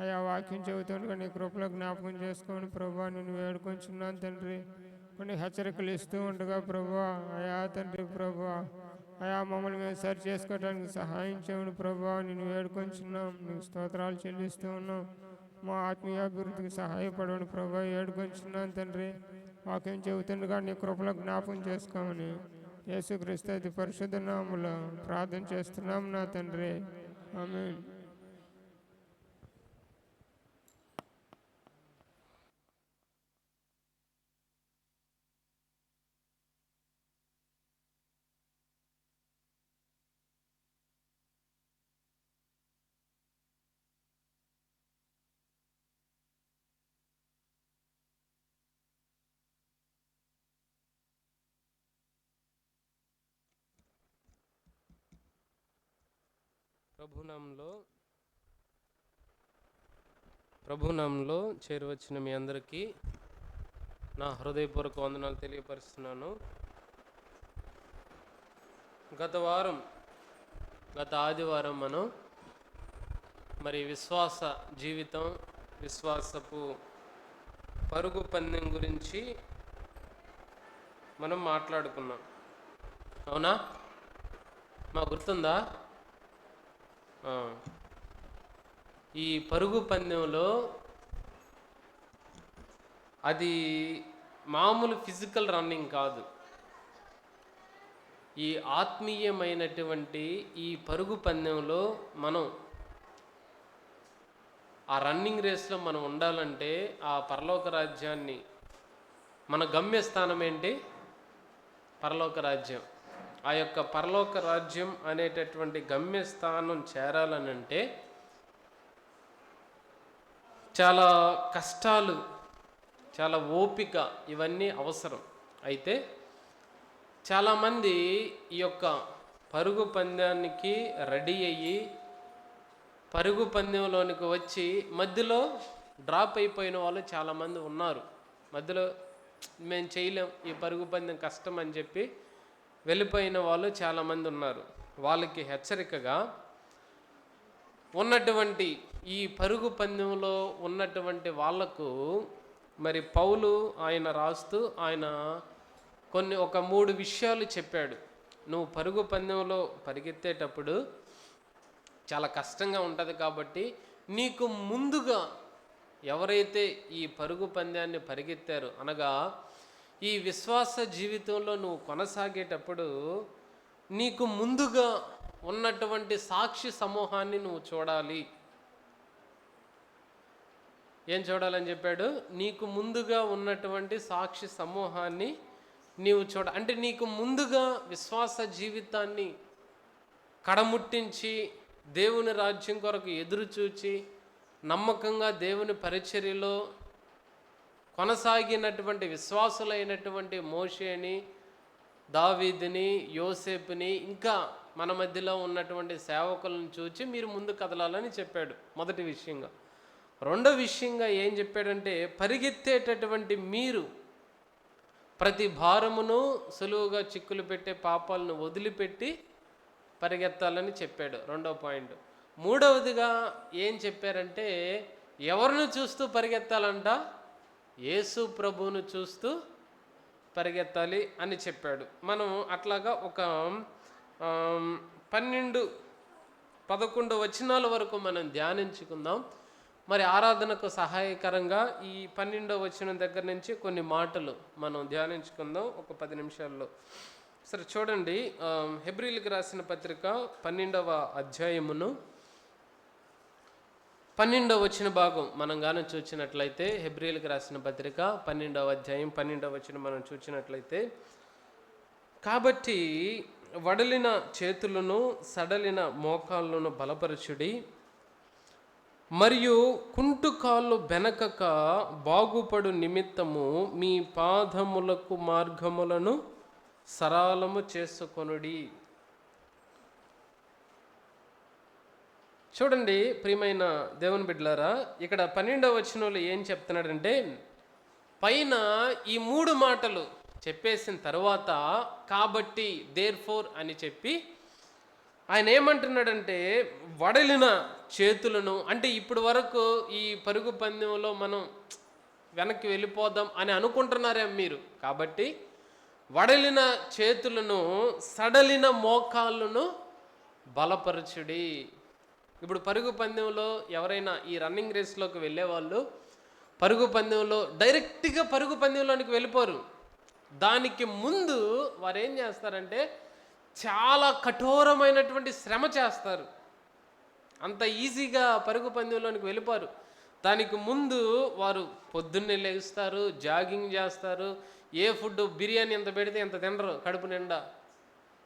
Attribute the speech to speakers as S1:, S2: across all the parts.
S1: అయా వాక్యం చెబుతుండగా నీ కృపలో జ్ఞాపకం చేసుకొని ప్రభా నేను వేడుకొంచున్నాను తండ్రి. కొన్ని హెచ్చరికలు ఇస్తూ ఉండగా ప్రభా అయా తండ్రి ప్రభా అయా మమ్మల్ని మేము సరి చేసుకోవడానికి సహాయం చేయమని ప్రభా నేను వేడుకొంచున్నాం. నీకు స్తోత్రాలు చెల్లిస్తూ ఉన్నాం. మా ఆత్మీయాభివృద్ధికి సహాయపడమని ప్రభా వేడుకొంచున్నాను తండ్రి. వాక్యం చెబుతుండగా నీ కృపలో జ్ఞాపకం చేసుకోమని యేసుక్రీస్తు అతి పరిశుద్ధ నామములో ప్రార్థన చేస్తున్నాం నా తండ్రి. ఆమేన్.
S2: ప్రభునామంలో చేరువచ్చిన మీ అందరికీ నా హృదయపూర్వక వందనాలు తెలియపరుస్తున్నాను. గత ఆదివారం మనం మరి విశ్వాస జీవితం, విశ్వాసపు పరుగు పందెం గురించి మనం మాట్లాడుకున్నాం. అవునా? మా గుర్తుందా? ఈ పరుగు పందెంలో అది మామూలు ఫిజికల్ రన్నింగ్ కాదు. ఈ ఆత్మీయమైనటువంటి ఈ పరుగు పందెంలో మనం ఆ రన్నింగ్ రేస్లో మనం ఉండాలంటే ఆ పరలోక రాజ్యాన్ని, మన గమ్యస్థానం ఏంటి? పరలోక రాజ్యం. ఆ యొక్క పరలోక రాజ్యం అనేటటువంటి గమ్యస్థానం చేరాలనంటే చాలా కష్టాలు, చాలా ఓపిక, ఇవన్నీ అవసరం. అయితే చాలామంది ఈ యొక్క పరుగు పందెంకి రెడీ అయ్యి పరుగు పందెంలోనికి వచ్చి మధ్యలో డ్రాప్ అయిపోయిన వాళ్ళు చాలామంది ఉన్నారు. మధ్యలో మేము చేయలేం, ఈ పరుగు పందెం కష్టం అని చెప్పి వెళ్ళిపోయిన వాళ్ళు చాలామంది ఉన్నారు. వాళ్ళకి హెచ్చరికగా ఉన్నటువంటి ఈ పరుగు పందెంలో ఉన్నటువంటి వాళ్లకు మరి పౌలు ఆయన రాస్తూ ఆయన ఒక 3 విషయాలు చెప్పాడు. నువ్వు పరుగు పందెంలో పరిగెత్తేటప్పుడు చాలా కష్టంగా ఉంటుంది కాబట్టి నీకు ముందుగా ఎవరైతే ఈ పరుగు పందెాన్ని పరిగెత్తారో, అనగా ఈ విశ్వాస జీవితంలో నువ్వు కొనసాగేటప్పుడు నీకు ముందుగా ఉన్నటువంటి సాక్షి సమూహాన్ని నువ్వు చూడాలి. ఏం చూడాలని చెప్పాడు? నీకు ముందుగా ఉన్నటువంటి సాక్షి సమూహాన్ని నీవు అంటే నీకు ముందుగా విశ్వాస జీవితాన్ని కడముట్టించి దేవుని రాజ్యం కొరకు ఎదురు చూచి నమ్మకంగా దేవుని పరిచర్యలో కొనసాగినటువంటి విశ్వాసులైనటువంటి మోషేని, దావీదుని, యోసేపుని, ఇంకా మన మధ్యలో ఉన్నటువంటి సేవకులను చూచి మీరు ముందు కదలాలని చెప్పాడు మొదటి విషయంగా. రెండో విషయంగా ఏం చెప్పాడంటే పరిగెత్తేటటువంటి మీరు ప్రతి భారమును సులువుగా చిక్కులు పెట్టే పాపాలను వదిలిపెట్టి పరిగెత్తాలని చెప్పాడు, రెండో పాయింట్. మూడవదిగా ఏం చెప్పారంటే ఎవరిని చూస్తూ పరిగెత్తాలంట? యేసు ప్రభువును చూస్తూ పరిగెత్తాలి అని చెప్పాడు. మనం అట్లాగా ఒక 12-11 వచనాల వరకు మనం ధ్యానించుకుందాం. మరి ఆరాధనకు సహాయకరంగా ఈ 12వ వచనం దగ్గర నుంచి కొన్ని మాటలు మనం ధ్యానించుకుందాం ఒక 10 నిమిషాల్లో. సరే చూడండి, హెబ్రీయులకు రాసిన పత్రిక 12వ అధ్యాయమును 12వ వచన భాగం మనం గాను చూచినట్లయితే, హెబ్రీయులకు రాసిన పత్రిక 12వ అధ్యాయం 12వ వచనం మనం చూచినట్లయితే, కాబట్టి వడలిన చేతులను సడలిన మోకాళ్ళను బలపరచుడి, మరియు కుంటుకాళ్ళు బెనకక బాగుపడు నిమిత్తము మీ పాదములకు మార్గములను సరళము చేసుకొనుడి. చూడండి ప్రియమైన దేవుని బిడ్డలారా, ఇక్కడ 12వ వచనంలో ఏం చెప్తున్నాడంటే, పైన ఈ 3 మాటలు చెప్పేసిన తర్వాత కాబట్టి దేర్ ఫోర్ అని చెప్పి ఆయన ఏమంటున్నాడంటే వడలిన చేతులను, అంటే ఇప్పటి వరకు ఈ పరుగు పందెంలో మనం వెనక్కి వెళ్ళిపోదాం అని అనుకుంటున్నారే మీరు, కాబట్టి వడలిన చేతులను సడలిన మోకాళ్ళను బలపరచుడి. ఇప్పుడు పరుగు పందెంలో ఎవరైనా ఈ రన్నింగ్ రేస్లోకి వెళ్ళేవాళ్ళు పరుగు పందెంలో డైరెక్ట్గా పరుగు పందెంలోనికి వెళ్ళిపోరు. దానికి ముందు వారు ఏం చేస్తారంటే చాలా కఠోరమైనటువంటి శ్రమ చేస్తారు. అంత ఈజీగా పరుగు పందెంలోనికి వెళ్ళిపోరు. దానికి ముందు వారు పొద్దున్నే లేస్తారు, జాగింగ్ చేస్తారు. ఏ ఫుడ్, బిర్యానీ ఎంత పెడితే ఎంత తినరు కడుపు నిండా.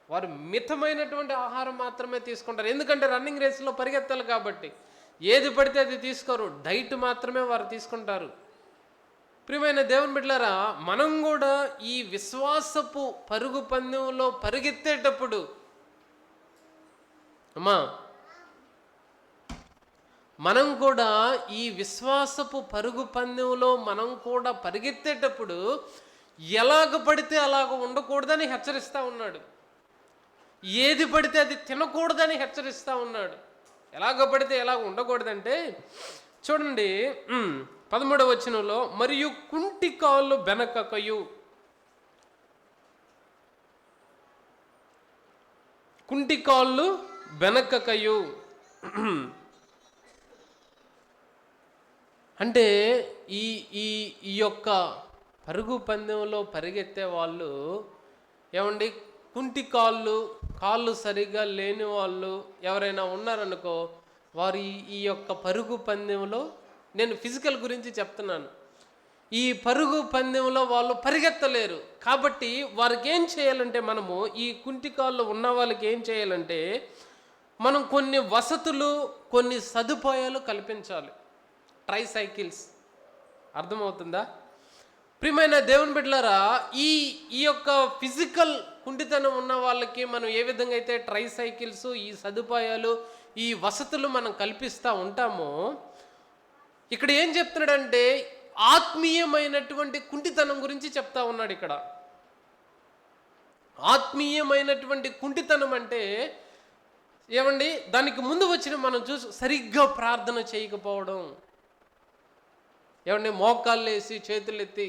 S2: వారు మితమైనటువంటి ఆహారం మాత్రమే తీసుకుంటారు. ఎందుకంటే రన్నింగ్ రేస్లో పరిగెత్తాలి కాబట్టి. ఏది పడితే అది తీసుకోరు, డైట్ మాత్రమే వారు తీసుకుంటారు. ప్రియమైన దేవుని బిడ్డలారా, మనం కూడా ఈ విశ్వాసపు పరుగు పందెంలో పరిగెత్తేటప్పుడు మనం కూడా ఈ విశ్వాసపు పరుగు పందెంలో మనం కూడా పరిగెత్తేటప్పుడు ఎలాగ పడితే అలాగ ఉండకూడదని హెచ్చరిస్తూ ఉన్నాడు. ఏది పడితే అది తినకూడదని హెచ్చరిస్తూ ఉన్నాడు. ఎలాగ పడితే ఎలాగ ఉండకూడదంటే చూడండి 13వ వచనంలో, మరియు కుంటి కాళ్ళు బెనకకయు. కుంటి కాళ్ళు బెనకకయు అంటే ఈ ఈ ఈ యొక్క పరుగు పందెంలో పరిగెత్తే వాళ్ళు ఏమండి, కుంటి కాళ్ళు సరిగ్గా లేని వాళ్ళు ఎవరైనా ఉన్నారనుకో, వారు ఈ యొక్క పరుగు పందెంలో, నేను ఫిజికల్ గురించి చెప్తున్నాను, ఈ పరుగు పందెంలో వాళ్ళు పరిగెత్తలేరు. కాబట్టి వారికి ఏం చేయాలంటే, మనము ఈ కుంటి కాళ్ళు ఉన్న వాళ్ళకి ఏం చేయాలంటే మనం కొన్ని వసతులు, కొన్ని సదుపాయాలు కల్పించాలి. ట్రైసైకిల్స్, అర్థమవుతుందా? ప్రియమైన దేవుని బిడ్డలారా, ఈ యొక్క ఫిజికల్ కుంటితనం ఉన్న వాళ్ళకి మనం ఏ విధంగా అయితే ట్రైసైకిల్స్, ఈ సదుపాయాలు, ఈ వసతులు మనం కల్పిస్తూ ఉంటామో, ఇక్కడ ఏం చెప్తున్నాడంటే ఆత్మీయమైనటువంటి కుంటితనం గురించి చెప్తా ఉన్నాడు. ఇక్కడ ఆత్మీయమైనటువంటి కుంటితనం అంటే ఏమండి, దానికి ముందు వచ్చిన మనం చూసి సరిగ్గా ప్రార్థన చేయకపోవడం, ఏమండి మోకాళ్ళు వేసి చేతులు ఎత్తి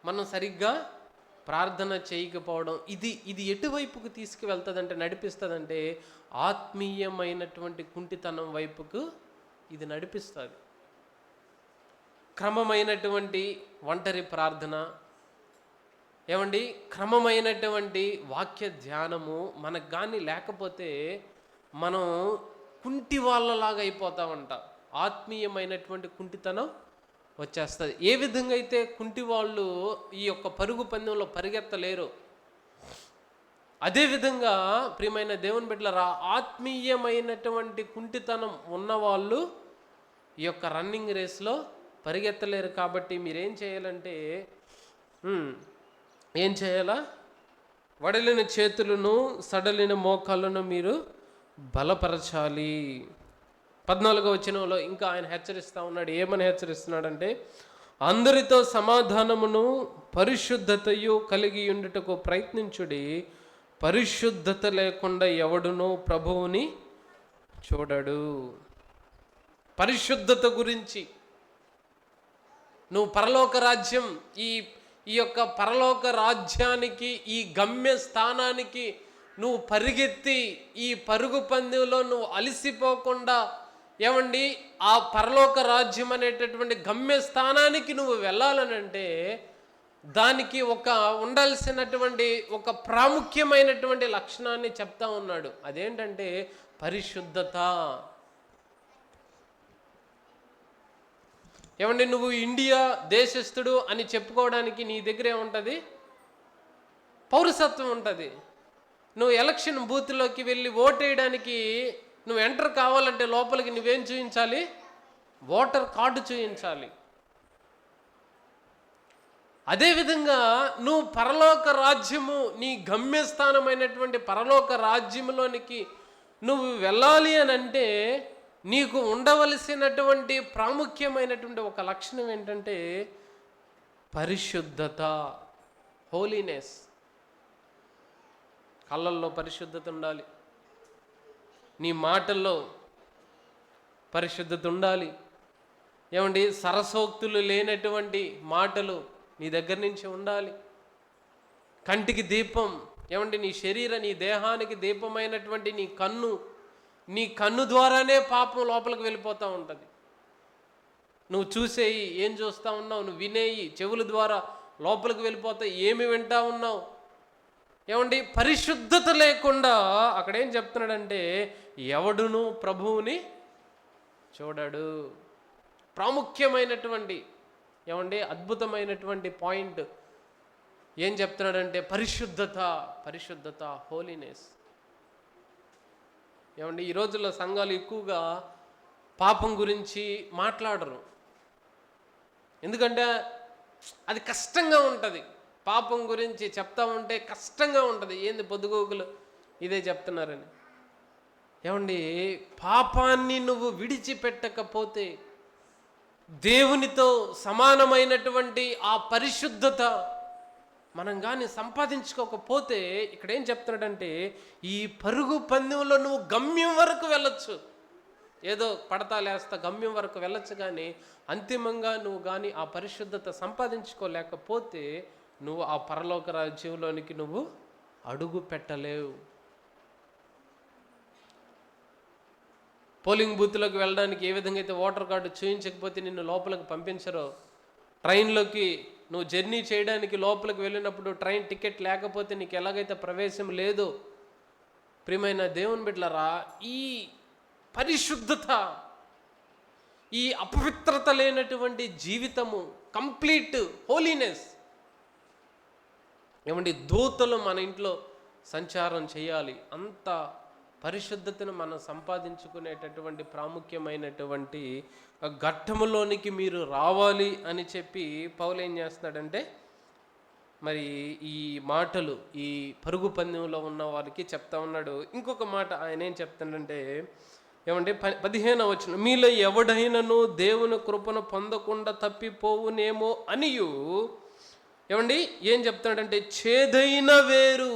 S2: మనం సరిగ్గా ప్రార్థన చేయకపోవడం, ఇది ఎటువైపుకు తీసుకువెళ్తుందంటే, నడిపిస్తుందంటే ఆత్మీయమైనటువంటి కుంటితనం వైపుకు ఇది నడిపిస్తుంది. క్రమమైనటువంటి ఒంటరి ప్రార్థన, ఏమండి క్రమమైనటువంటి వాక్య ధ్యానము మనకు కానీ లేకపోతే మనం కుంటి వాళ్ళలాగా అయిపోతామంట. ఆత్మీయమైనటువంటి కుంటితనం వచ్చేస్తుంది. ఏ విధంగా అయితే కుంటి వాళ్ళు ఈ యొక్క పరుగు పందెంలో పరిగెత్తలేరు, అదేవిధంగా ప్రియమైన దేవుని బిడ్డలారా, ఆత్మీయమైనటువంటి కుంటితనం ఉన్నవాళ్ళు ఈ యొక్క రన్నింగ్ రేస్లో పరిగెత్తలేరు. కాబట్టి మీరేం చేయాలంటే, ఏం చేయాలా? వడలిన చేతులను సడలిన మోకాళ్ళను మీరు బలపరచాలి. 14వ వచనంలో ఇంకా ఆయన హెచ్చరిస్తూ ఉన్నాడు. ఏమని హెచ్చరిస్తున్నాడంటే, అందరితో సమాధానమును పరిశుద్ధతయు కలిగి ఉండుటకు ప్రయత్నించుడి, పరిశుద్ధత లేకుండా ఎవడునూ ప్రభువుని చూడడు. పరిశుద్ధత గురించి, నువ్వు పరలోక రాజ్యం, ఈ యొక్క పరలోక రాజ్యానికి, ఈ గమ్య స్థానానికి నువ్వు పరిగెత్తి ఈ పరుగు పందెంలో నువ్వు అలసిపోకుండా, ఏమండి ఆ పరలోక రాజ్యం అనేటటువంటి గమ్య స్థానానికి నువ్వు వెళ్ళాలనంటే దానికి ఉండాల్సినటువంటి ఒక ప్రాముఖ్యమైనటువంటి లక్షణాన్ని చెప్తా ఉన్నాడు. అదేంటంటే పరిశుద్ధత. ఏమండి నువ్వు ఇండియా దేశస్థుడు అని చెప్పుకోవడానికి నీ దగ్గర ఏముంటుంది? పౌరసత్వం ఉంటుంది. నువ్వు ఎలక్షన్ బూత్లోకి వెళ్ళి ఓటేయడానికి నువ్వు ఎంటర్ కావాలంటే లోపలికి నువ్వేం చూపించాలి? ఓటర్ కార్డు చూపించాలి. అదేవిధంగా నువ్వు పరలోక రాజ్యము, నీ గమ్యస్థానమైనటువంటి పరలోక రాజ్యంలోనికి నువ్వు వెళ్ళాలి అని అంటే నీకు ఉండవలసినటువంటి ప్రాముఖ్యమైనటువంటి ఒక లక్షణం ఏంటంటే పరిశుద్ధత, హోలీనెస్. కళ్ళల్లో పరిశుద్ధత ఉండాలి, నీ మాటల్లో పరిశుద్ధత ఉండాలి. ఏమండి, సరసోక్తులు లేనటువంటి మాటలు నీ దగ్గర నుంచి ఉండాలి. కంటికి దీపం, ఏమండి, నీ దేహానికి దీపమైనటువంటి నీ కన్ను ద్వారానే పాపం లోపలికి వెళ్ళిపోతూ ఉంటుంది. నువ్వు చూసేయి, ఏం చూస్తూ ఉన్నావు, నువ్వు వినేయి, చెవుల ద్వారా లోపలికి వెళ్ళిపోతాయి, ఏమి వింటా ఉన్నావు. ఏమండి, పరిశుద్ధత లేకుండా అక్కడ ఏం చెప్తున్నాడంటే ఎవడును ప్రభువుని చూడడు. ప్రాముఖ్యమైనటువంటి, ఏమండి, అద్భుతమైనటువంటి పాయింట్ ఏం చెప్తున్నాడంటే పరిశుద్ధత, హోలీనెస్. ఏమండి, ఈ రోజుల్లో సంఘాలు ఎక్కువగా పాపం గురించి మాట్లాడరు. ఎందుకంటే అది కష్టంగా ఉంటుంది. పాపం గురించి చెప్తా ఉంటే కష్టంగా ఉంటుంది. ఏంది పొద్దుగోకులు ఇదే చెప్తున్నారని. ఏమండి, పాపాన్ని నువ్వు విడిచిపెట్టకపోతే, దేవునితో సమానమైనటువంటి ఆ పరిశుద్ధత మనం కానీ సంపాదించుకోకపోతే, ఇక్కడ ఏం చెప్తున్నాడంటే ఈ పరుగు పందెంలో నువ్వు గమ్యం వరకు వెళ్ళొచ్చు, ఏదో పడతా లేస్తా గమ్యం వరకు వెళ్ళొచ్చు, కానీ అంతిమంగా నువ్వు కానీ ఆ పరిశుద్ధత సంపాదించుకోలేకపోతే నువ్వు ఆ పరలోక రాజ్యంలోనికి నువ్వు అడుగు పెట్టలేవు. పోలింగ్ బూత్లోకి వెళ్ళడానికి ఏ విధంగా అయితే ఓటర్ కార్డు చూపించకపోతే నిన్ను లోపలికి పంపించరో, ట్రైన్లోకి నువ్వు జర్నీ చేయడానికి లోపలికి వెళ్ళినప్పుడు ట్రైన్ టికెట్ లేకపోతే నీకు ఎలాగైతే ప్రవేశం లేదో, ప్రియమైన దేవుని బిడ్డలారా, ఈ పరిశుద్ధత, ఈ అపవిత్రత లేనటువంటి జీవితము, కంప్లీట్ హోలీనెస్, ఏమండి, దూతలు మన ఇంట్లో సంచారం చేయాలి. అంత పరిశుద్ధతను మనం సంపాదించుకునేటటువంటి ప్రాముఖ్యమైనటువంటి ఘట్టములోనికి మీరు రావాలి అని చెప్పి పౌలు ఏం చేస్తున్నాడంటే, మరి ఈ మాటలు ఈ పరుగు పందెంలో ఉన్న వారికి చెప్తా ఉన్నాడు. ఇంకొక మాట ఆయన ఏం చెప్తాడంటే, ఏమంటే 15వ వచనం, మీలో ఎవడైనను దేవుని కృపను పొందకుండా తప్పిపోవునేమో అనియు, ఏమండి, ఏం చెప్తాడంటే చేదైన వేరు.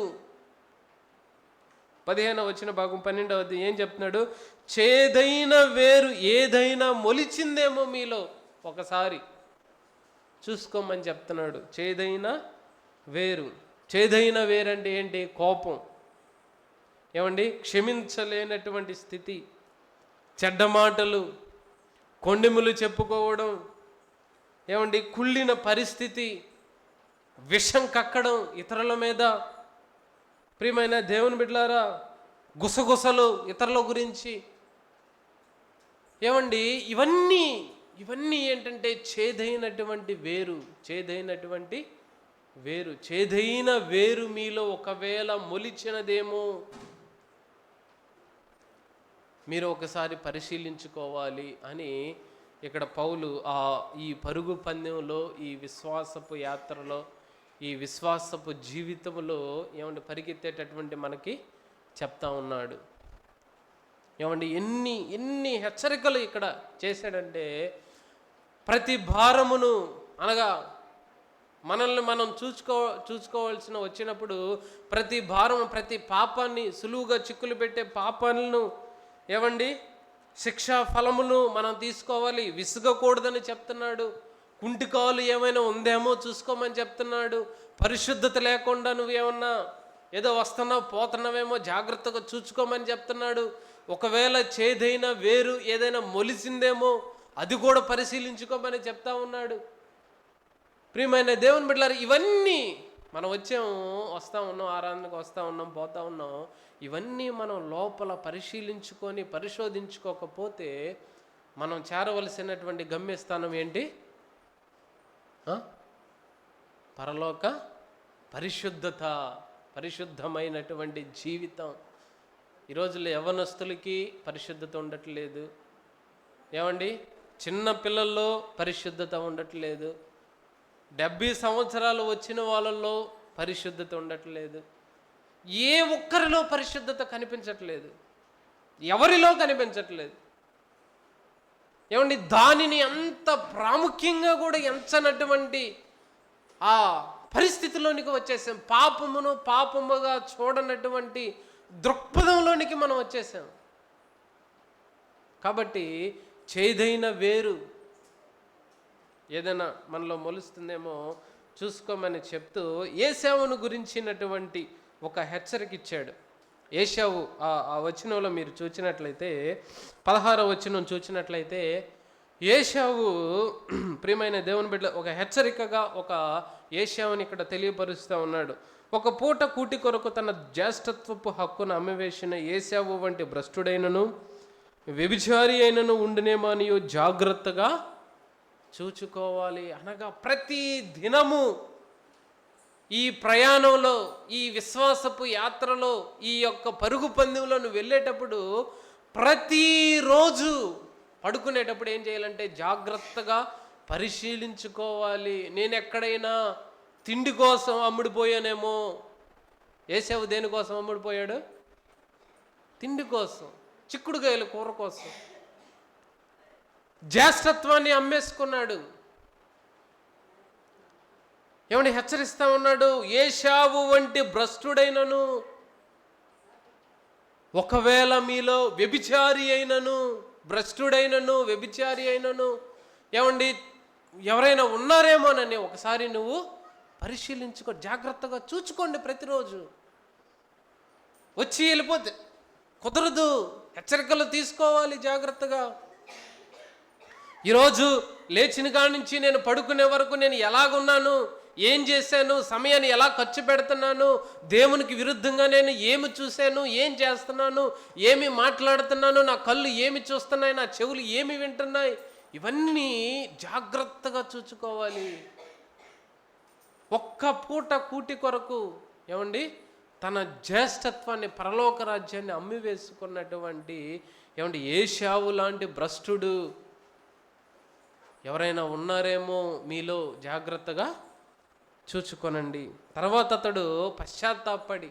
S2: 15వ వచ్చిన భాగం 12వది ఏం చెప్తున్నాడు? చేదైన వేరు ఏదైనా మొలిచిందేమో మీలో ఒకసారి చూసుకోమని చెప్తున్నాడు. చేదైన వేరు అంటే ఏంటి? కోపం. ఏమండి, క్షమించలేనటువంటి స్థితి, చెడ్డ మాటలు, కొండెములు చెప్పుకోవడం, ఏమండి, కుళ్ళిన పరిస్థితి, విషం కక్కడం ఇతరుల మీద. ప్రియమైన దేవుని బిడ్డలారా, గుసగుసలు ఇతరుల గురించి, ఏమండి, ఇవన్నీ ఏంటంటే చేదైనటువంటి వేరు. చేదైన వేరు మీలో ఒకవేళ మొలిచినదేమో మీరు ఒకసారి పరిశీలించుకోవాలి అని ఇక్కడ పౌలు ఈ పరుగు పందెంలో, ఈ విశ్వాసపు యాత్రలో, ఈ విశ్వాసపు జీవితంలో ఏమంటే పరిగెత్తేటటువంటి మనకి చెప్తా ఉన్నాడు. ఏమండి, ఎన్ని హెచ్చరికలు ఇక్కడ చేశాడంటే, ప్రతి భారమును, అనగా మనల్ని మనం చూసుకోవాల్సిన వచ్చినప్పుడు ప్రతి భారం, ప్రతి పాపాన్ని, సులువుగా చిక్కులు పెట్టే పాపాలను, ఏమండి, శిక్షా ఫలమును మనం తీసుకోవాలి, విసుగకూడదని చెప్తున్నాడు. కుంటికాలు ఏమైనా ఉందేమో చూసుకోమని చెప్తున్నాడు. పరిశుద్ధత లేకుండా నువ్వేమన్నా ఏదో వస్తున్నావు పోతున్నావేమో జాగ్రత్తగా చూసుకోమని చెప్తున్నాడు. ఒకవేళ చేదైన వేరు ఏదైనా మొలిసిందేమో అది కూడా పరిశీలించుకోమని చెప్తా ఉన్నాడు. ప్రియమైన దేవుని బిడ్డలారా, ఇవన్నీ మనం వస్తూ ఉన్నాం, ఆరాధనకు వస్తూ ఉన్నాం, పోతా ఉన్నాం. ఇవన్నీ మనం లోపల పరిశోధించుకోకపోతే మనం చేరవలసినటువంటి గమ్యస్థానం ఏంటి? పరలోక పరిశుద్ధమైనటువంటి జీవితం. ఈ రోజుల్లో యవ్వనస్తులకి పరిశుద్ధత ఉండట్లేదు. ఏమండి, చిన్న పిల్లల్లో పరిశుద్ధత ఉండట్లేదు. 70 సంవత్సరాలు వచ్చిన వాళ్ళల్లో పరిశుద్ధత ఉండట్లేదు. ఏ ఒక్కరిలో పరిశుద్ధత కనిపించట్లేదు, ఎవరిలో కనిపించట్లేదు. ఏమండి, దానిని అంత ప్రాముఖ్యంగా కూడా ఎంచనటువంటి ఆ పరిస్థితిలోనికి వచ్చేసాం. పాపముగా చూడనటువంటి దృక్పథంలోనికి మనం వచ్చేసాం. కాబట్టి చేదైన వేరు ఏదైనా మనలో మొలుస్తుందేమో చూసుకోమని చెప్తూ ఏశావును గురించినటువంటి ఒక హెచ్చరిక ఇచ్చాడు. ఏశావు ఆ వచనంలో మీరు చూసినట్లయితే 16వ వచనం చూసినట్లయితే ఏశావు ప్రియమైన దేవుని బిడ్డ ఒక హెచ్చరికగా ఒక ఏశావుని ఇక్కడ తెలియపరుస్తూ ఉన్నాడు. ఒక పూట కూటి కొరకు తన జ్యేష్ఠత్వపు హక్కును అమ్మివేసిన ఏశావు వంటి భ్రష్టుడైనను వ్యభిచారి అయినను ఉండునేమనియో జాగ్రత్తగా చూచుకోవాలి. అనగా ప్రతి దినము ఈ ప్రయాణంలో, ఈ విశ్వాసపు యాత్రలో, ఈ యొక్క పరుగు పందెంలో నువ్వు వెళ్ళేటప్పుడు ప్రతిరోజు పడుకునేటప్పుడు ఏం చేయాలంటే జాగ్రత్తగా పరిశీలించుకోవాలి. నేను ఎక్కడైనా తిండి కోసం అమ్ముడిపోయానేమో. ఏశావు దేనికోసం అమ్ముడిపోయాడు? తిండి కోసం, చిక్కుడుకాయల కూర కోసం. జ్యేష్ఠత్వాన్ని అమ్మేసుకున్నాడు. ఏమని హెచ్చరిస్తా ఉన్నాడు? ఏశావు వంటి భ్రష్టుడైనను, ఒకవేళ మీలో వ్యభిచారి అయినను, భ్రష్టుడైనను, వ్యభిచారి అయినను ఏమండి ఎవరైనా ఉన్నారేమోనని ఒకసారి నువ్వు పరిశీలించుకో, జాగ్రత్తగా చూచుకోండి. ప్రతిరోజు వచ్చి వెళ్ళిపోతే కుదరదు, హెచ్చరికలు తీసుకోవాలి జాగ్రత్తగా. ఈరోజు లేచిన కాడి నుంచి నేను పడుకునే వరకు నేను ఎలాగున్నాను, ఏం చేశాను, సమయాన్ని ఎలా ఖర్చు పెడుతున్నాను, దేవునికి విరుద్ధంగా నేను ఏమి చూశాను, ఏం చేస్తున్నాను, ఏమి మాట్లాడుతున్నాను, నా కళ్ళు ఏమి చూస్తున్నాయి, నా చెవులు ఏమి వింటున్నాయి, ఇవన్నీ జాగ్రత్తగా చూసుకోవాలి. ఒక్క పూట కూటి కొరకు ఏమండి తన జ్యేష్ఠత్వాన్ని, పరలోక రాజ్యాన్ని అమ్మివేసుకున్నటువంటి ఏమండి ఏశావు లాంటి భ్రష్టుడు ఎవరైనా ఉన్నారేమో మీలో, జాగ్రత్తగా చూచుకొనండి. తర్వాత అతడు పశ్చాత్తాపడి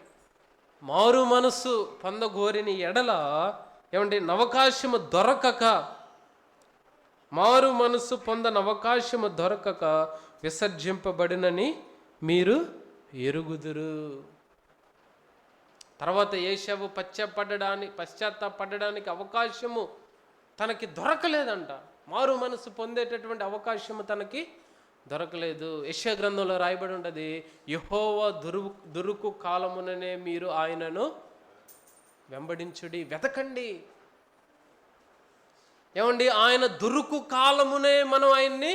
S2: మారు మనస్సు పొందగోరిని ఎడల ఏమండి అవకాశము దొరకక, మారు మనస్సు అవకాశము దొరకక విసర్జింపబడినని మీరు ఎరుగుదురు. తర్వాత ఏశావు పశ్చాత్తాపడడానికి అవకాశము తనకి దొరకలేదంట. మారు మనసు పొందేటటువంటి అవకాశము తనకి దొరకలేదు. యెషయా గ్రంథంలో రాయబడి ఉంటుంది, యెహోవా దొరుకు కాలముననే మీరు ఆయనను వెంబడించుడి, వెతకండి. ఏమండి ఆయన దొరుకు కాలమునే మనం ఆయన్ని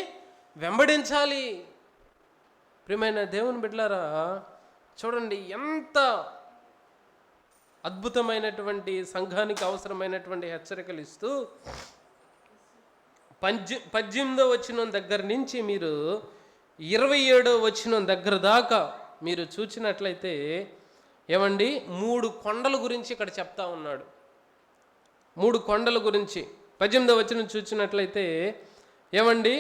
S2: వెంబడించాలి. ప్రియమైన దేవుని బిడ్డలారా, చూడండి ఎంత అద్భుతమైనటువంటి సంఘానికి అవసరమైనటువంటి హెచ్చరికలు ఇస్తూ 18వ వచనం దగ్గర నుంచి మీరు 27వ వచనం దగ్గర దాకా మీరు చూసినట్లయితే ఏమండి 3 కొండల గురించి ఇక్కడ చెప్తా ఉన్నాడు. 3 కొండల గురించి 18వ వచనం చూసినట్లయితే ఏమండి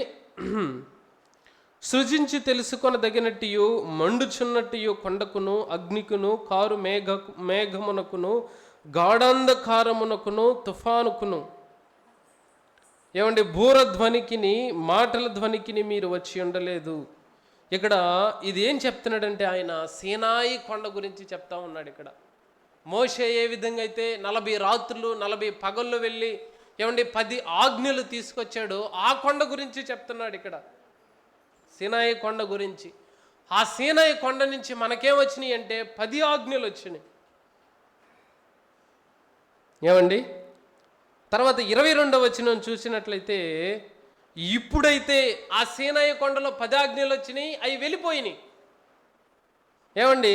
S2: సృజించి తెలుసుకొనదగినట్టు మండుచున్నట్టు కొండకును, అగ్నికును, కారు మేఘమునకును, గాఢాంధకారమునకును, తుఫానుకును ఏమండి బూర ధ్వనికిని, మాటల ధ్వనికిని మీరు వచ్చి ఉండలేదు. ఇక్కడ ఇది ఏం చెప్తున్నాడంటే ఆయన సీనాయి కొండ గురించి చెప్తా ఉన్నాడు. ఇక్కడ మోషే ఏ విధంగా అయితే 40 రాత్రులు 40 పగళ్ళు వెళ్ళి ఏమండి 10 ఆజ్ఞలు తీసుకొచ్చాడు, ఆ కొండ గురించి చెప్తున్నాడు ఇక్కడ, సీనాయి కొండ గురించి. ఆ సీనాయి కొండ నుంచి మనకేం వచ్చినాయి అంటే 10 ఆజ్ఞలు వచ్చినాయి. ఏమండి తర్వాత 22వ వచనం చూసినట్లయితే ఇప్పుడైతే ఆ సీనాయి కొండలో 10 ఆజ్ఞలు వచ్చినాయి, అవి వెళ్ళిపోయినాయి. ఏమండి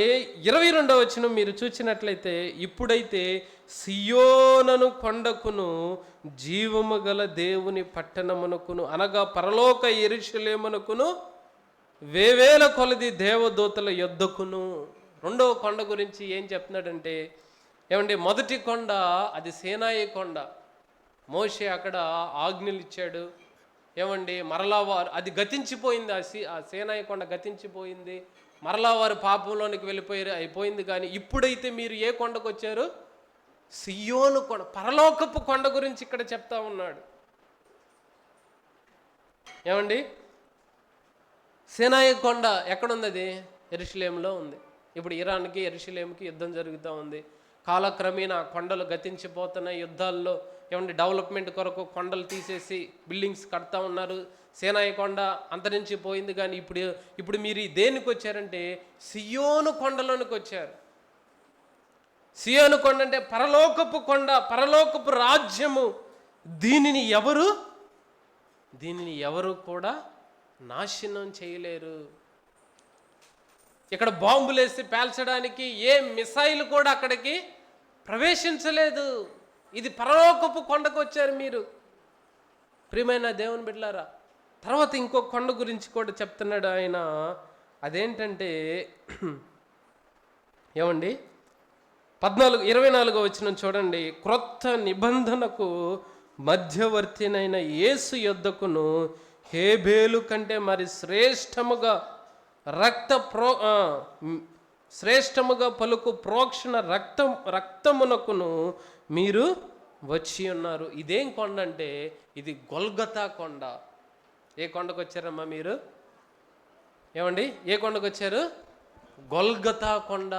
S2: 22వ వచనం మీరు చూసినట్లయితే ఇప్పుడైతే సియోనను కొండకును, జీవము గల దేవుని పట్టణమునకును, అనగా పరలోక యెరూషలేమునకును, వేవేల కొలది దేవదూతల యొద్దకును. 2వ కొండ గురించి ఏం చెప్తున్నాడంటే ఏమండి మొదటి కొండ అది సీనాయి కొండ. మోషే అక్కడ ఆజ్ఞలు ఇచ్చాడు. ఏమండి మరలా వారు అది గతించిపోయింది, ఆ సీనాయి కొండ గతించిపోయింది, మరలా వారు పాపంలోనికి వెళ్ళిపోయారు, అయిపోయింది. కానీ ఇప్పుడైతే మీరు ఏ కొండకు వచ్చారు? సియోను కొండ, పరలోకపు కొండ గురించి ఇక్కడ చెప్తా ఉన్నాడు. ఏమండి సీనాయి కొండ ఎక్కడుంది? అది యెరూషలేములో ఉంది. ఇప్పుడు ఇరాన్కి యెరూషలేముకి యుద్ధం జరుగుతూ ఉంది. కాలక్రమేణా కొండలు గతించిపోతున్న యుద్ధాల్లో ఏమంటే డెవలప్మెంట్ కొరకు కొండలు తీసేసి బిల్డింగ్స్ కడతా ఉన్నారు. సేనాయి కొండ అంతరించిపోయింది. కానీ ఇప్పుడు మీరు దేనికి వచ్చారంటే సియోను కొండలోనికి వచ్చారు. సియోను కొండ అంటే పరలోకపు కొండ, పరలోకపు రాజ్యము. దీనిని ఎవరు కూడా నాశనం చేయలేరు. ఇక్కడ బాంబులేసి పేల్చడానికి ఏ మిసైల్ కూడా అక్కడికి ప్రవేశించలేదు. ఇది పరలోకపు కొండకు వచ్చారు మీరు, ప్రియమైన దేవుని బిడ్డలారా. తర్వాత ఇంకో కొండ గురించి కూడా చెప్తున్నాడు ఆయన. అదేంటంటే ఏమండి 24 వచనం చూడండి. క్రొత్త నిబంధనకు మధ్యవర్తినైన యేసు యొద్దకును హేబేలు కంటే మరి శ్రేష్టముగా పలుకు ప్రోక్షణ రక్తమునకును మీరు వచ్చి ఉన్నారు. ఇదేం కొండ అంటే ఇది గొల్గతా కొండ. ఏ కొండకు వచ్చారమ్మా మీరు? ఏమండి ఏ కొండకు వచ్చారు? గొల్గతా కొండ.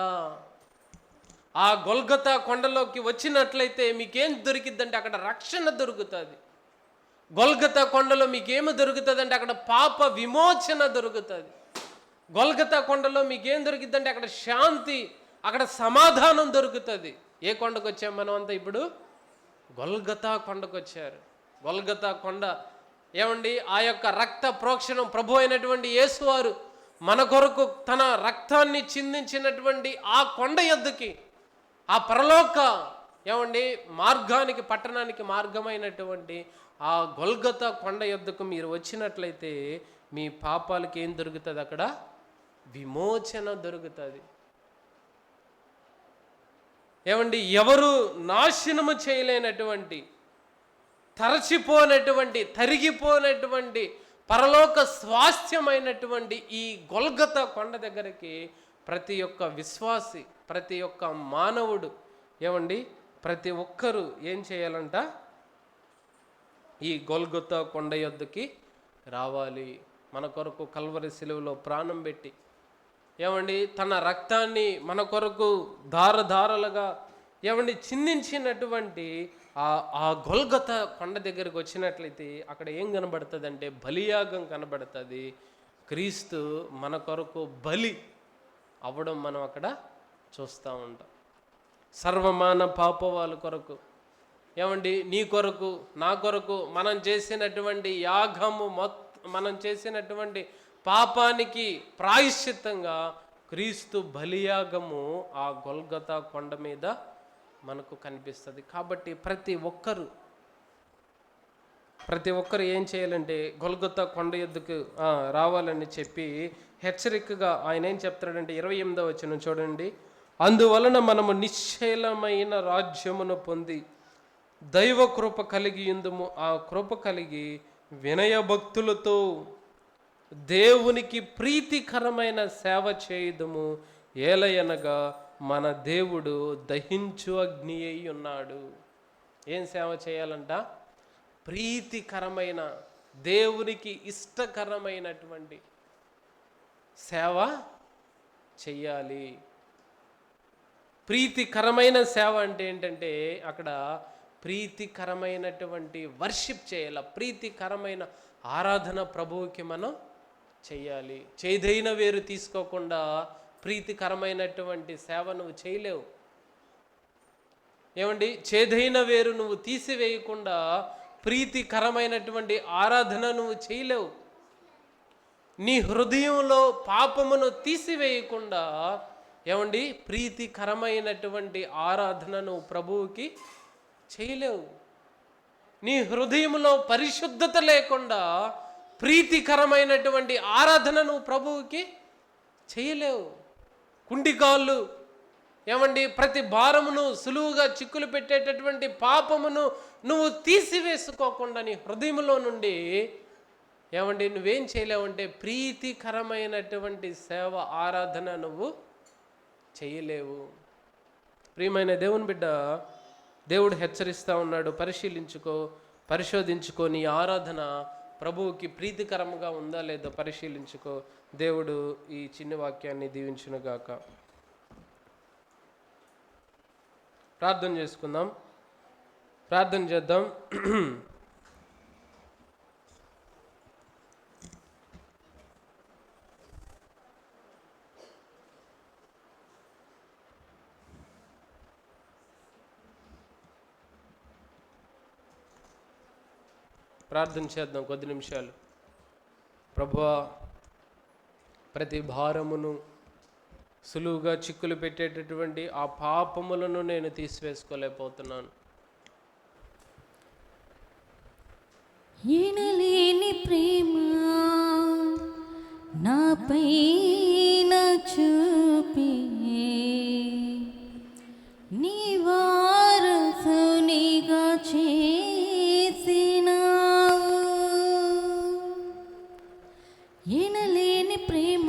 S2: ఆ గొల్గతా కొండలోకి వచ్చినట్లయితే మీకేం దొరికిద్దంటే అక్కడ రక్షణ దొరుకుతుంది. గొల్గతా కొండలో మీకేమి దొరుకుతుంది అంటే అక్కడ పాప విమోచన దొరుకుతుంది. గొల్గతా కొండలో మీకేం దొరికిద్దంటే అక్కడ శాంతి, అక్కడ సమాధానం దొరుకుతుంది. ఏ కొండకు వచ్చాం మనం అంతా? ఇప్పుడు గొల్గతా కొండకు వచ్చారు. గొల్గతా కొండ ఏమండి ఆ యొక్క రక్త ప్రోక్షణం ప్రభు అయినటువంటి యేసువారు మన కొరకు తన రక్తాన్ని చిందించినటువంటి ఆ కొండ యొద్దకి, ఆ పరలోక ఏమండి మార్గానికి, పట్టణానికి మార్గమైనటువంటి ఆ గొల్గతా కొండ యొద్దకు మీరు వచ్చినట్లయితే మీ పాపాలకి ఏం దొరుకుతుంది? అక్కడ విమోచన దొరుకుతుంది. ఏమండి ఎవరు నాశనము చేయలేనటువంటి, తరచిపోనటువంటి, తరిగిపోనటువంటి పరలోక స్వాస్థ్యమైనటువంటి ఈ గొల్గతా కొండ దగ్గరికి ప్రతి ఒక్క విశ్వాసి, ప్రతి ఒక్క మానవుడు, ఏమండి ప్రతి ఒక్కరూ ఏం చేయాలంట? ఈ గొల్గతా కొండ యొద్దకి రావాలి. మన కొరకు కల్వరి సిలువలో ప్రాణం పెట్టి ఏమండి తన రక్తాన్ని మన కొరకు ధారధారలుగా ఏమండి చిందించినటువంటి ఆ గొల్గతా కొండ దగ్గరికి వచ్చినట్లయితే అక్కడ ఏం కనబడుతుంది అంటే బలియాగం కనబడుతుంది. క్రీస్తు మన కొరకు బలి అవ్వడం మనం అక్కడ చూస్తూ ఉంటాం. సర్వమాన పాపవాళ్ళ కొరకు, ఏమండి నీ కొరకు, నా కొరకు మనం చేసినటువంటి యాగము, మనం చేసినటువంటి పాపానికి ప్రాయశ్చిత్తంగా క్రీస్తు బలియాగము ఆ గొల్గతా కొండ మీద మనకు కనిపిస్తుంది. కాబట్టి ప్రతి ఒక్కరు ఏం చేయాలంటే గొల్గతా కొండ యొద్దకు రావాలని చెప్పి హెచ్చరికగా ఆయన ఏం చెప్తాడంటే 28వ వచనం చూడండి. అందువలన మనము నిశ్చలమైన రాజ్యమును పొంది దైవ కృప కలిగి ఉందుము. ఆ కృప కలిగి వినయభక్తులతో దేవునికి ప్రీతికరమైన సేవ చేయుదుము. ఏలయనగా మన దేవుడు దహించు అగ్ని అయి ఉన్నాడు. ఏం సేవ చేయాలంట? ప్రీతికరమైన, దేవునికి ఇష్టకరమైనటువంటి సేవ చెయ్యాలి. ప్రీతికరమైన సేవ అంటే ఏంటంటే అక్కడ ప్రీతికరమైనటువంటి వర్షిప్ చేయాలి. ప్రీతికరమైన ఆరాధన ప్రభువుకి మనం చెయ్యాలి. చేదైన వేరు తీసుకోకుండా ప్రీతికరమైనటువంటి సేవ నువ్వు చేయలేవు. ఏమండి చేదైన వేరు నువ్వు తీసివేయకుండా ప్రీతికరమైనటువంటి ఆరాధన నువ్వు చేయలేవు. నీ హృదయంలో పాపమును తీసివేయకుండా ఏమండి ప్రీతికరమైనటువంటి ఆరాధన నువ్వు ప్రభువుకి చేయలేవు. నీ హృదయంలో పరిశుద్ధత లేకుండా ప్రీతికరమైనటువంటి ఆరాధన నువ్వు ప్రభువుకి చేయలేవు. కుంటికాళ్ళు ఏమండి ప్రతి భారమును సులువుగా చిక్కులు పెట్టేటటువంటి పాపమును నువ్వు తీసివేసుకోకుండా నీ హృదయంలో నుండి ఏమండి నువ్వేం చేయలేవంటే ప్రీతికరమైనటువంటి సేవ, ఆరాధన నువ్వు చేయలేవు. ప్రియమైన దేవుని బిడ్డ, దేవుడు హెచ్చరిస్తూ ఉన్నాడు, పరిశోధించుకో నీ ఆరాధన ప్రభువుకి ప్రీతికరంగా ఉందా లేదో పరిశీలించుకో. దేవుడు ఈ చిన్న వాక్యాన్ని దీవించునుగాక. ప్రార్థన చేసుకుందాం. ప్రార్థన చేద్దాం. ప్రార్థన చేద్దాం కొద్ది నిమిషాలు. ప్రభువా, ప్రతి భారమును సులువుగా చిక్కులు పెట్టేటటువంటి ఆ పాపములను నేను తీసివేసుకోలేకపోతున్నాను.
S3: ఎనలేని ప్రేమ నాపైన చూపి నీ వారసునిగా చేసినావు. ఎనలేని ప్రేమ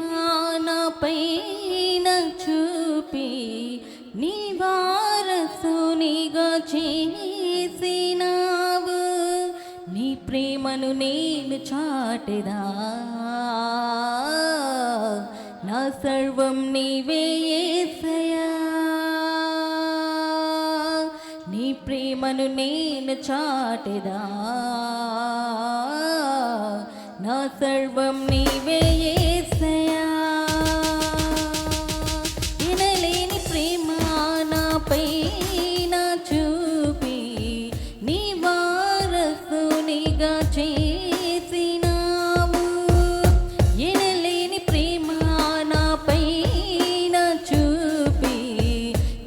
S3: నాపైన చూపి నీ వారసునిగా చేసినావు. నీ ప్రేమను నేను చాటెదా, నా సర్వం నీవే యేసయ్యా. నీ ప్రేమను నేను చాటెదా, నా సర్వం నీవే యేసయ్యా. ఎనలేని ప్రేమ నాపైన చూపి నీ వారసునిగా చేసినావు. ఎనలేని ప్రేమ నాపైన చూపి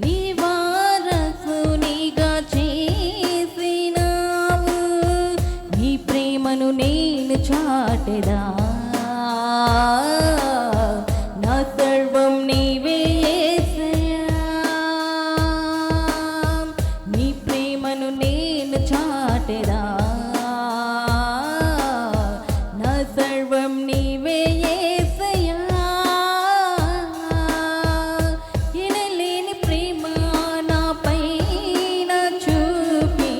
S3: నీ వారసునిగా చేసినావు. నీ ప్రేమను నేను చాటెదా, నా సర్వం నీవే యేసయ్యా. నీ ప్రేమను నేను చాటెదా, నా సర్వం నీవే యేసయ్యా. ఎనలేని ప్రేమ నాపైన చూపి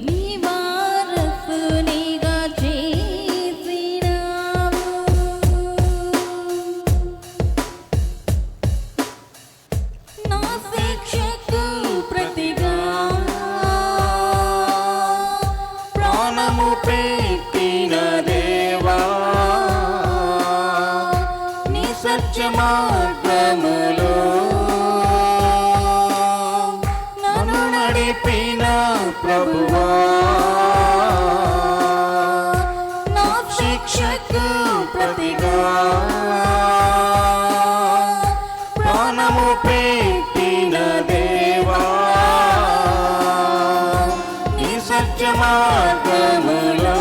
S3: నీ వారసునిగా చేసినావు. నా శిక్షకు ప్రతిగా ప్రాణము పెట్టిన దేవా, నీ సత్య మార్గములో నన్ను నడిపిన ప్రభువా, నా శిక్షకు ప్రతిగా ప్రాణము పెట్టిన దేవా, నీ సత్య మార్గములో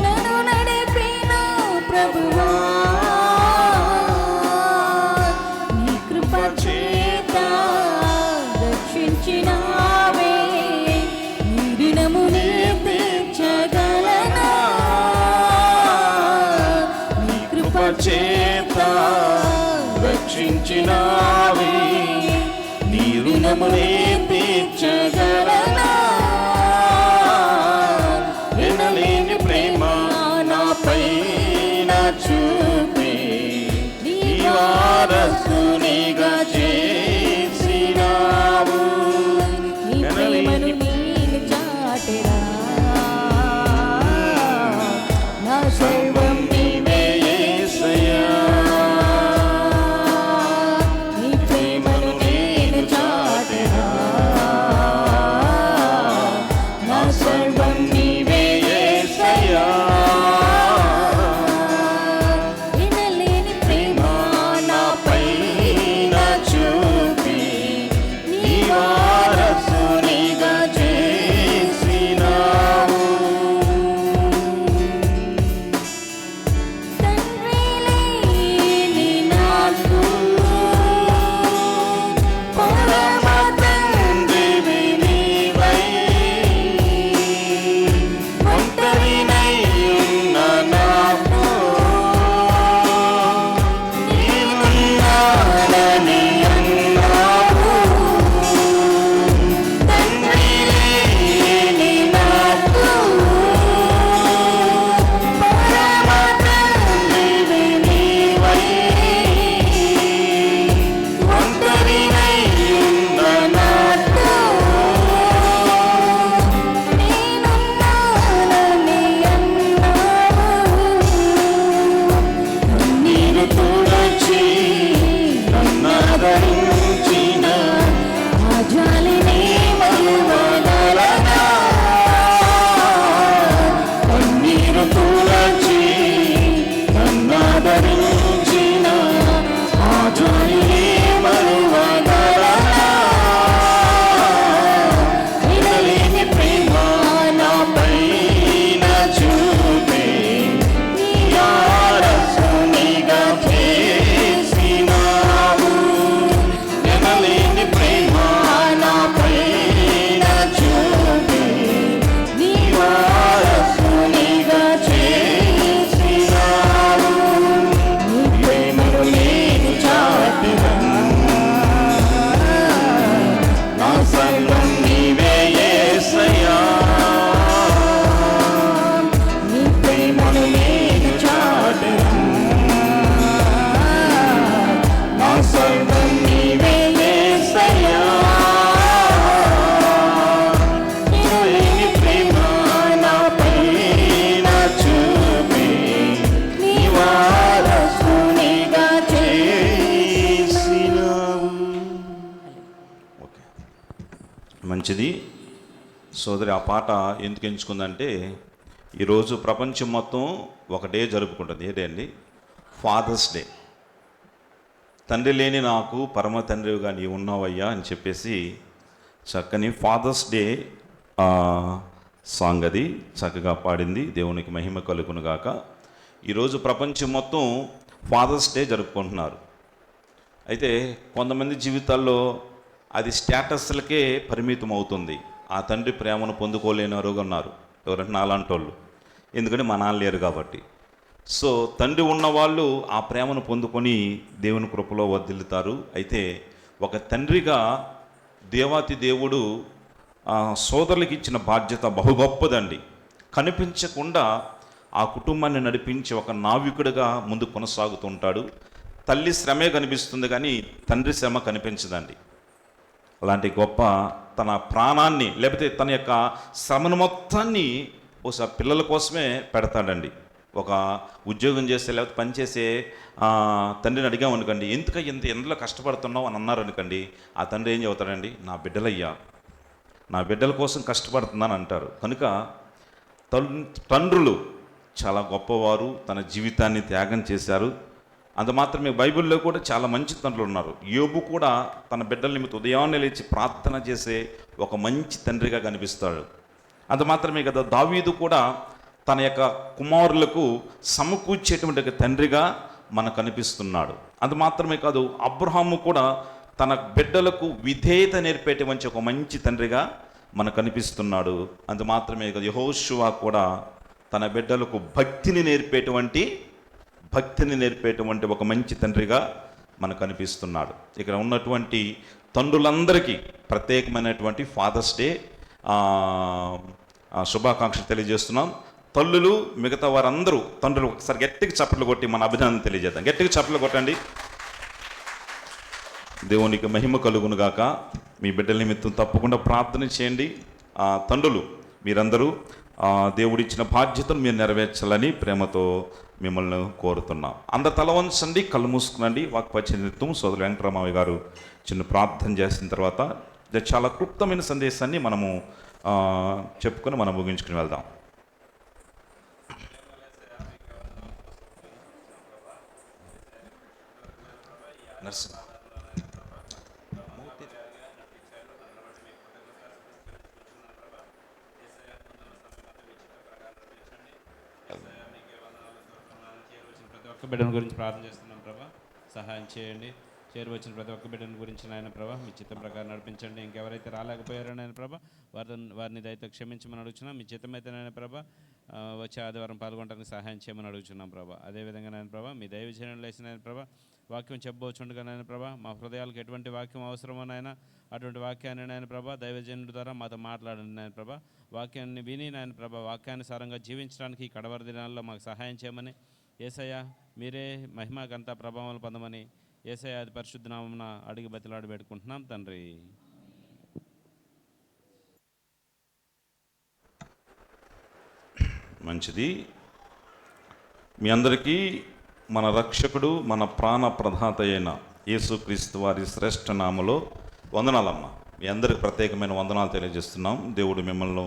S3: నన్ను నడిపిన ప్రభువా, నీ కృప చేత రక్షించినావే. నీ దినము నీ తీర్చగలనా, నీ కృప చేత రక్షించినావే. నీ రుణము నీ తీర్చగలనా. ఎనలేని ప్రేమ నాపైన చూపి నీ వారసునిగా చేసినావు. నీ ప్రేమను నేను చాటెదా, నా సర్వం నీవే యేసయ్యా. నీ ప్రేమను నేను చాటెదా,
S4: మంచిది. సోదరి ఆ పాట ఎందుకు ఎంచుకుందంటే, ఈరోజు ప్రపంచం మొత్తం ఒక డే జరుపుకుంటుంది. ఏ డే అండి? Father's day. తండ్రి లేని నాకు పరమ తండ్రిగా నీవు ఉన్నావయ్యా అని చెప్పేసి చక్కని ఫాదర్స్ డే సాంగ్ అది చక్కగా పాడింది. దేవునికి మహిమ కలుగును గాక. ఈరోజు ప్రపంచం మొత్తం ఫాదర్స్ డే జరుపుకుంటున్నారు. అయితే కొంతమంది జీవితాల్లో అది స్టేటస్లకే పరిమితం అవుతుంది. ఆ తండ్రి ప్రేమను పొందుకోలేని వారుగా ఉన్నారు. ఎవరంటే నాలాంటి వాళ్ళు. ఎందుకంటే మా నాన్న లేరు కాబట్టి. సో తండ్రి ఉన్నవాళ్ళు ఆ ప్రేమను పొందుకొని దేవుని కృపలో వర్ధిల్లుతారు. అయితే ఒక తండ్రిగా దేవాతి దేవుడు సోదరులకి ఇచ్చిన బాధ్యత బహు గొప్పదండి. కనిపించకుండా ఆ కుటుంబాన్ని నడిపించి ఒక నావికుడిగా ముందు కొనసాగుతుంటాడు. తల్లి శ్రమే కనిపిస్తుంది కానీ తండ్రి శ్రమ కనిపించదండి. అలాంటి గొప్ప తన ప్రాణాన్ని లేకపోతే తన యొక్క శ్రమను మొత్తాన్ని ఒకసారి పిల్లల కోసమే పెడతాడండి. ఒక ఉద్యోగం చేస్తే లేకపోతే పనిచేసే తండ్రిని అడిగామనుకోండి, ఎందులో కష్టపడుతున్నావు అని అన్నారనుకోండి, ఆ తండ్రి ఏం చెబుతాడండి? నా బిడ్డలయ్యా, నా బిడ్డల కోసం కష్టపడుతున్నాను అంటారు. కనుక తండ్రులు చాలా గొప్పవారు, తన జీవితాన్ని త్యాగం చేశారు. అంత మాత్రమే బైబిల్లో కూడా చాలా మంచి తండ్రులు ఉన్నారు. యోబు కూడా తన బిడ్డల నిమిత్తం ఉదయాన్నే లేచి ప్రార్థన చేసే ఒక మంచి తండ్రిగా కనిపిస్తాడు. అంత మాత్రమే కదా, దావీదు కూడా తన యొక్క కుమారులకు సమకూర్చేటువంటి ఒక తండ్రిగా మనకు కనిపిస్తున్నాడు. అంత మాత్రమే కాదు, అబ్రహాము కూడా తన బిడ్డలకు విధేయత నేర్పేటువంటి ఒక మంచి తండ్రిగా మనకు కనిపిస్తున్నాడు. అంత మాత్రమే కాదు, యెహోషువ కూడా తన బిడ్డలకు భక్తిని నేర్పేటువంటి ఒక మంచి తండ్రిగా మనకు కనిపిస్తున్నాడు. ఇక్కడ ఉన్నటువంటి తండ్రులందరికీ ప్రత్యేకమైనటువంటి ఫాదర్స్ డే శుభాకాంక్షలు తెలియజేస్తున్నాం. తల్లులు మిగతా వారందరూ తండ్రులు ఒకసారి గట్టిగా చప్పట్లు కొట్టి మన అభినందన తెలియజేద్దాం. గట్టిగా చప్పట్లు కొట్టండి. దేవునికి మహిమ కలుగును గాక. మీ బిడ్డల నిమిత్తం తప్పకుండా ప్రార్థన చేయండి. తండ్రులు మీరందరూ దేవుడిచ్చిన బాధ్యతను మీరు నెరవేర్చాలని ప్రేమతో మిమ్మల్ని కోరుతున్నాం. అందరు తల వంచండి, కళ్ళు మూసుకునండి. వాక్పచనిత్వం సోదరు వెంకటరామయ్య గారు చిన్న ప్రార్థన చేసిన తర్వాత చాలా క్లుప్తమైన సందేశాన్ని మనము చెప్పుకొని మనం ముగించుకుని వెళ్దాం. నర్సింగ్
S5: ఒక్క బిడ్డను గురించి ప్రార్థన చేస్తున్నాం ప్రభా, సహాయం చేయండి. చేరువచ్చిన ప్రతి ఒక్క బిడ్డను గురించి నాయన ప్రభా మీ చిత్తం ప్రకారం నడిపించండి. ఇంకెవరైతే రాలేకపోయారో నాయన ప్రభా వారిని దయతో క్షమించమని అడుగుతున్నాం. మీ చిత్తమైతే నాయన ప్రభా వచ్చే ఆదివారం పాల్గొనడానికి సహాయం చేయమని అడుగుతున్నాం ప్రభా. అదేవిధంగా నాయన ప్రభా మీ దైవ జనులు వేసిన నాయన ప్రభా వాక్యం చెప్పబోచుండగా నాయన ప్రభా మా హృదయాలకు ఎటువంటి వాక్యం అవసరమో నాయన అటువంటి వాక్యాన్ని నాయన ప్రభా దైవజనుడి ద్వారా మాతో మాట్లాడండి నాయన ప్రభా. వాక్యాన్ని విని నాయన ప్రభా వాక్యానుసారంగా జీవించడానికి ఈ కడవరి దినాల్లో మాకు సహాయం చేయమని యేసయ్య మీరే మహిమ ఘనత ప్రభావాలు పొందమని యేసయ్య అతి పరిశుద్ధ నామమున అడిగి బతిలాడి పెట్టుకుంటున్నాం తండ్రి.
S4: మంచిది. మీ అందరికీ మన రక్షకుడు మన ప్రాణ ప్రదాత అయిన యేసుక్రీస్తు వారి శ్రేష్ఠ నామలో వందనాలమ్మ. మీ అందరికి ప్రత్యేకమైన వందనాలు తెలియజేస్తున్నాం. దేవుడు మిమ్మల్ని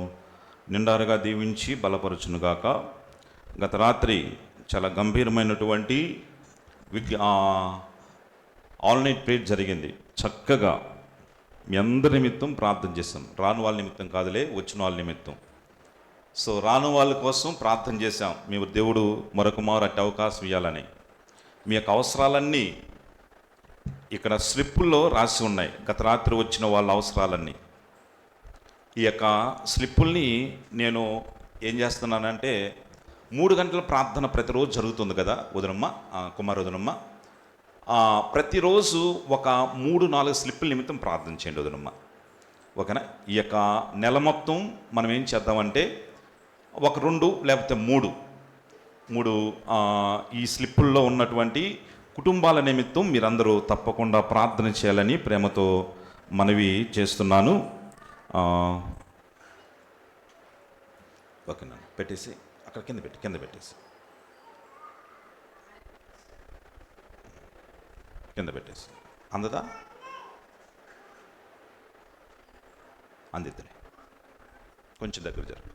S4: నిండారుగా దీవించి బలపరచునుగాక. గత రాత్రి చాలా గంభీరమైనటువంటి ఆల్ నైట్ ప్రేయర్ జరిగింది. చక్కగా మీ అందరి నిమిత్తం ప్రార్థన చేశాం. రాను వాళ్ళ నిమిత్తం కాదులే, వచ్చిన వాళ్ళ నిమిత్తం. సో రాను వాళ్ళ కోసం ప్రార్థన చేశాం. మేము దేవుడు మరొక అట్టి అవకాశం ఇవ్వాలని. మీ యొక్క అవసరాలన్నీ ఇక్కడ స్లిప్పుల్లో రాసి ఉన్నాయి. గత రాత్రి వచ్చిన వాళ్ళ అవసరాలన్నీ. ఈ యొక్క స్లిప్పుల్ని నేను ఏం చేస్తున్నానంటే 3 గంటల ప్రార్థన ప్రతిరోజు జరుగుతుంది కదా వదనమ్మ, కుమార్ వదనమ్మ. ప్రతిరోజు ఒక 3-4 స్లిప్పుల నిమిత్తం ప్రార్థన చేయండి వదనమ్మ, ఓకేనా? ఈ యొక్క నెల మొత్తం మనం ఏం చేద్దామంటే ఒక 2 లేకపోతే 3 ఈ స్లిప్పుల్లో ఉన్నటువంటి కుటుంబాల నిమిత్తం మీరందరూ తప్పకుండా ప్రార్థన చేయాలని ప్రేమతో మనవి చేస్తున్నాను. ఓకేనా? పెట్టేసి అక్కడ కింద పెట్టేసి అందదా అందిద్దులే, కొంచెం దగ్గర జరుగు.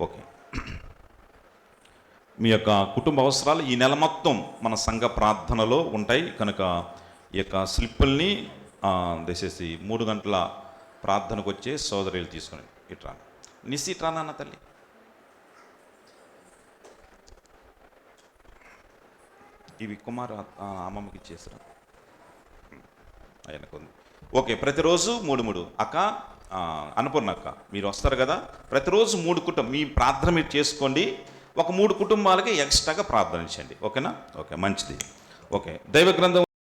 S4: ఓకే, మీ యొక్క కుటుంబ అవసరాలు ఈ నెల మొత్తం మన సంఘ ప్రార్థనలో ఉంటాయి కనుక ఈ యొక్క స్లిప్పుల్ని దయచేసి 3 గంటల ప్రార్థనకు వచ్చే సోదరులు తీసుకుని ఇట్రా నిశ్చిట్రా నాన్న తల్లి. ఇవి కుమార్ అమ్మమ్మకి ఇచ్చేసరా ఆయనకు ఉంది. ఓకే, ప్రతిరోజు 3 అక్క అన్నపూర్ణ అక్క మీరు వస్తారు కదా, ప్రతిరోజు 3 కుటుంబం మీ ప్రార్థన మీరు చేసుకోండి. ఒక 3 కుటుంబాలకి ఎక్స్ట్రాగా ప్రార్థన చేయండి. ఓకేనా? ఓకే, మంచిది. ఓకే, దైవ గ్రంథం